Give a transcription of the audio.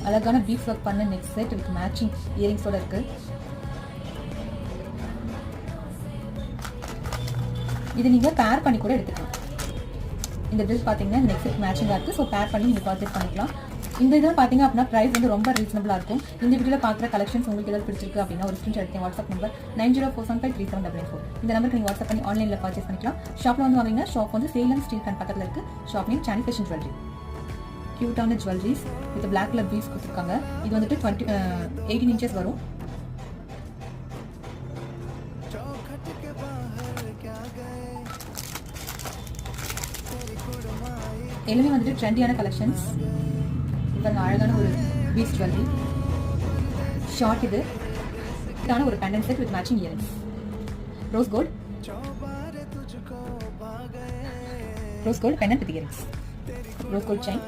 அழகான beads work பண்ண neck set with matching இயரிங்ஸோட இருக்கு. இது நீங்கள் பேர் பண்ணி கூட எடுத்துக்கலாம். இந்த ட்ரெஸ் பார்த்தீங்கன்னா நெக் செட் மேட்சிங்காக இருக்குது. ஸோ பேர் பண்ணி நீங்கள் பர்ச்சேஸ் பண்ணிக்கலாம். இந்த இதில் பார்த்தீங்க அப்படின்னா ப்ரைஸ் வந்து ரொம்ப ரீசனபிளாக இருக்கும். இந்த வீடியோவில் பார்க்குற கலெக்ஷன்ஸ் உங்களுக்கு ஏதாவது பிடிச்சிருக்கு அப்படின்னா ஒரு ஸ்க்ரீன்ஷாட் எடுத்து வாட்ஸ்அப் நம்பர் 9047537794 இந்த நம்பருக்கு நீங்கள் வாட்ஸ்அப் பண்ணி ஆன்லைனில் பர்ச்சேஸ் பண்ணிக்கலாம். ஷாப்பில் வந்து வாங்கினா ஷாப் வந்து சேலம் ஸ்டீல் கன் பக்கத்தில் இருக்குது. Shop name Sani fashion jewellery. க்யூட்டான jewelleries with black colour beads கொடுத்துருக்காங்க. இது வந்துட்டு 18 inches வரும். எல்லாமே வந்துட்டு ட்ரெண்டியான கலெக்ஷன்ஸ். இப்போ அழகான ஒரு பீட்ஸ் ஜுவல்லரி ஷார்ட். இது ஒரு pendant set with matching earrings. Rose gold pendant with earrings. Rose gold chain.